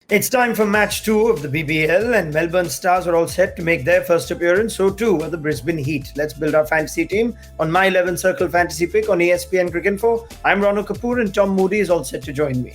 It's time for match 2 of the BBL, and Melbourne Stars are all set to make their first appearance. So too are the Brisbane Heat. Let's build our fantasy team on my 11 Circle Fantasy Pick on ESPNcricinfo. I'm Raunak Kapoor, and Tom Moody is all set to join me.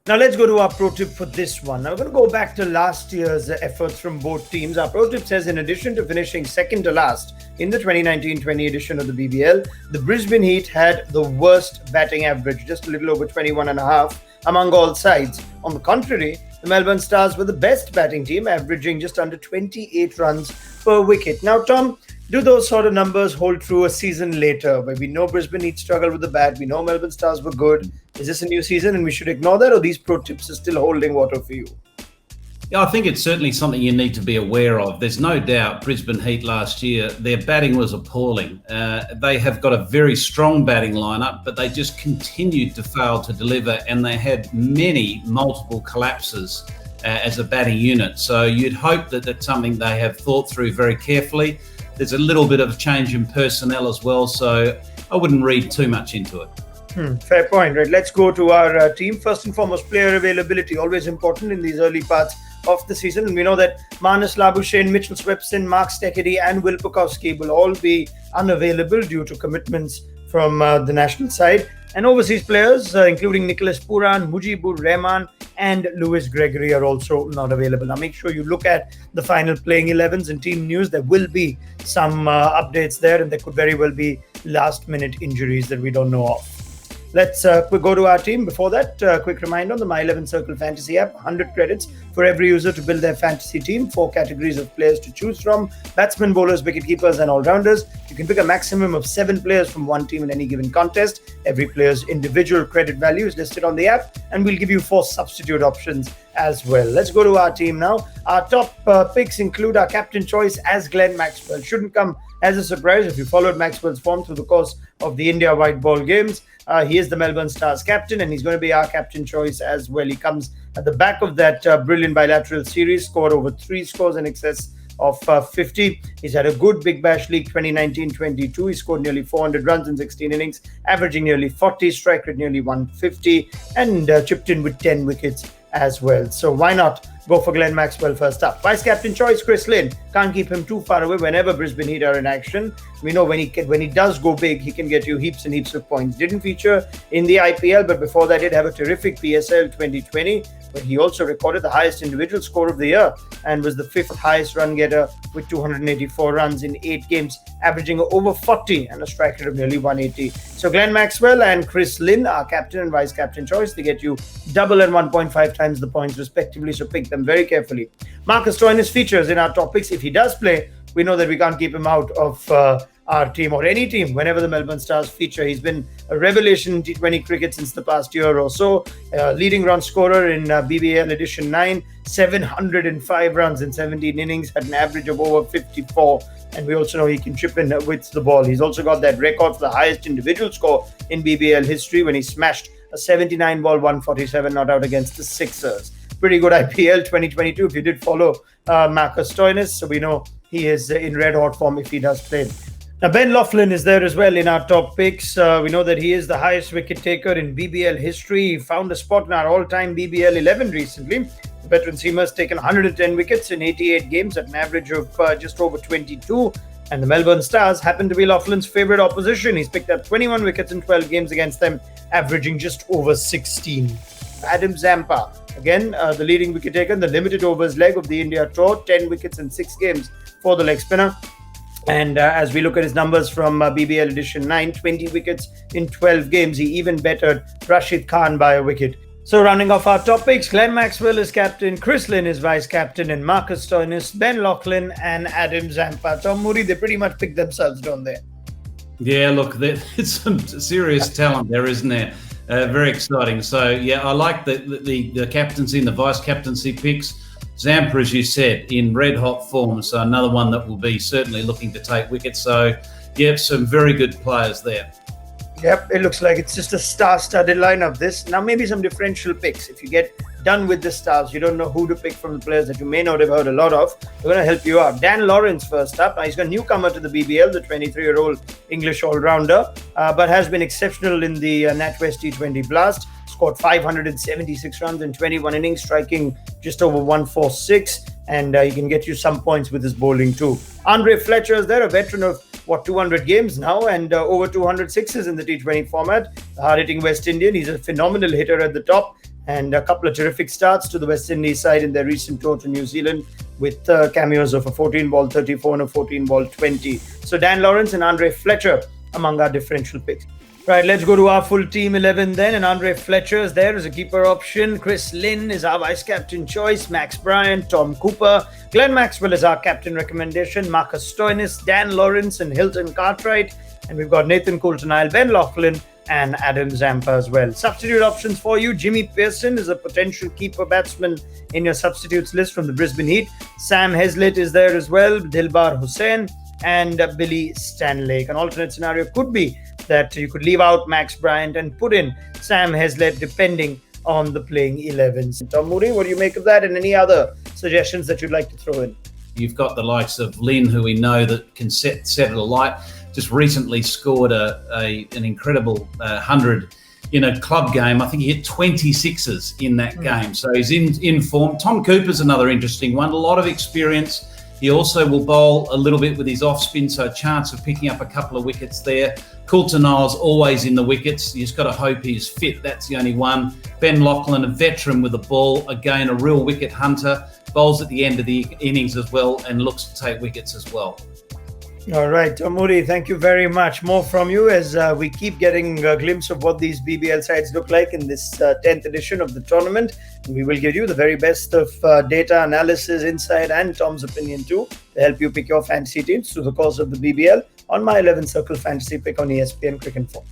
Now let's go to our pro tip for this one. Now we're going to go back to last year's efforts from both teams. Our pro tip says in addition to finishing second to last in the 2019-20 edition of the BBL, the Brisbane Heat had the worst batting average, just a little over 21.5 among all sides. On the contrary, the Melbourne Stars were the best batting team, averaging just under 28 runs per wicket. Now, Tom, do those sort of numbers hold true a season later, where we know Brisbane Heat struggled with the bat, we know Melbourne Stars were good? Is this a new season and we should ignore that, or these pro tips are still holding water for you? Yeah, I think it's certainly something you need to be aware of. There's no doubt Brisbane Heat last year, their batting was appalling. They have got a very strong batting lineup, but they just continued to fail to deliver, and they had multiple collapses as a batting unit. So you'd hope that that's something they have thought through very carefully. There's a little bit of a change in personnel as well, so I wouldn't read too much into it. Fair point, right? Let's go to our team. First and foremost, player availability, always important in these early parts of the season. And we know that Marnus Labuschagne, Mitchell Swepson, Mark Steketee and Will Pukowski will all be unavailable due to commitments from the national side. And overseas players, including Nicholas Pooran, Mujibur Rahman and Lewis Gregory are also not available. Now make sure you look at the final playing 11s and team news. There will be some updates there, and there could very well be last minute injuries that we don't know of. Let's go to our team. Before that, quick reminder on the My 11 Circle Fantasy app, 100 credits for every user to build their fantasy team. 4 categories of players to choose from: batsmen, bowlers, wicketkeepers and all-rounders. You can pick a maximum of 7 players from one team in any given contest. Every player's individual credit value is listed on the app, and we'll give you 4 substitute options as well. Let's go to our team now. Our top picks include our captain choice as Glenn Maxwell. Shouldn't come as a surprise if you followed Maxwell's form through the course of the India white ball games. He is the Melbourne Stars captain, and he's going to be our captain choice as well. He comes at the back of that brilliant bilateral series, scored over 3 scores in excess of 50. He's had a good Big Bash League 2019-22. He scored nearly 400 runs in 16 innings, averaging nearly 40, strike rate nearly 150, and chipped in with 10 wickets as well. So why not go for Glenn Maxwell first up? Vice captain choice, Chris Lynn. Can't keep him too far away whenever Brisbane Heat are in action. We know when he does go big, he can get you heaps and heaps of points. Didn't feature in the IPL, but before that did have a terrific PSL 2020, where he also recorded the highest individual score of the year and was the 5th highest run getter with 284 runs in 8 games, averaging over 40 and a strike rate of nearly 180. So Glenn Maxwell and Chris Lynn are captain and vice captain choice. They get you double and 1.5 times the points respectively, so pick them very carefully. Marcus Stoinis features in our top picks. If he does play, we know that we can't keep him out of our team or any team whenever the Melbourne Stars feature. He's been a revelation in T20 cricket since the past year or so. Leading run scorer in BBL edition 9, 705 runs in 17 innings, had an average of over 54. And we also know he can chip in with the ball. He's also got that record for the highest individual score in BBL history when he smashed a 79 ball 147 not out against the Sixers. Pretty good IPL 2022 if you did follow Marcus Stoinis. So we know he is in red hot form if he does play. Now, Ben LAUGHLIN is there as well in our top picks. We know that he is the highest wicket taker in BBL history. He found a spot in our all-time BBL 11 recently. The veteran seamer has taken 110 wickets in 88 games at an average of just over 22. And the Melbourne Stars happen to be LAUGHLIN's favourite opposition. He's picked up 21 wickets in 12 games against them, averaging just over 16. Adam Zampa, again, the leading wicket taker in the limited overs leg of the India tour, 10 wickets in 6 games for the leg spinner. And as we look at his numbers from BBL edition 9, 20 wickets in 12 games, he even bettered Rashid Khan by a wicket. So rounding off our top picks, Glenn Maxwell is captain, Chris Lynn is vice captain, and Marcus Stoinis, Ben LAUGHLIN and Adam Zampa. Tom Moody, they pretty much pick themselves, don't they? Yeah, look, it's some serious talent there, isn't there? Very exciting. So, yeah, I like the captaincy and the vice captaincy picks. Zampa, as you said, in red hot form, so another one that will be certainly looking to take wickets. So, yeah, some very good players there. Yep, it looks like it's just a star-studded lineup this. Now maybe some differential picks. If you get done with the stars, you don't know who to pick from the players that you may not have heard a lot of, we're going to help you out. Dan Lawrence first up. He's a newcomer to the BBL, the 23-year-old English all-rounder, but has been exceptional in the NatWest T20 Blast. Scored 576 runs in 21 innings, striking just over 146, and he can get you some points with his bowling too. Andre Fletcher is there, a veteran of 200 games now, and over 200 sixes in the T20 format. The hard-hitting West Indian. He's a phenomenal hitter at the top, and a couple of terrific starts to the West Indies side in their recent tour to New Zealand with cameos of a 14-ball 34 and a 14-ball 20. So Dan Lawrence and Andre Fletcher among our differential picks. Right, let's go to our full team 11 then. And Andre Fletcher is there as a keeper option. Chris Lynn is our vice-captain choice. Max Bryant, Tom Cooper. Glenn Maxwell is our captain recommendation. Marcus Stoinis, Dan Lawrence and Hilton Cartwright. And we've got Nathan Coulter-Nile, Ben Laughlin and Adam Zampa as well. Substitute options for you. Jimmy Pearson is a potential keeper batsman in your substitutes list from the Brisbane Heat. Sam Heslett is there as well. Dilbar Hussain and Billy Stanlake. An alternate scenario could be that you could leave out Max Bryant and put in Sam Heslett depending on the playing 11s. Tom Moody, what do you make of that, and any other suggestions that you'd like to throw in? You've got the likes of LYNN, who we know that can set it alight. Just recently scored an incredible 100 in a club game. I think he hit 26s in that game. So he's in form. Tom Cooper's another interesting one. A lot of experience. He also will bowl a little bit with his off spin, so a chance of picking up a couple of wickets there. Coulter-Nile's always in the wickets. You just got to hope he's fit. That's the only one. Ben Laughlin, a veteran with the ball. Again, a real wicket hunter. Bowls at the end of the innings as well and looks to take wickets as well. All right, Moody, thank you very much. More from you as we keep getting a glimpse of what these BBL sides look like in this 10th edition of the tournament. And we will give you the very best of data, analysis, insight, and Tom's opinion too to help you pick your fantasy teams through the course of the BBL on my 11 Circle Fantasy Pick on ESPNcricinfo.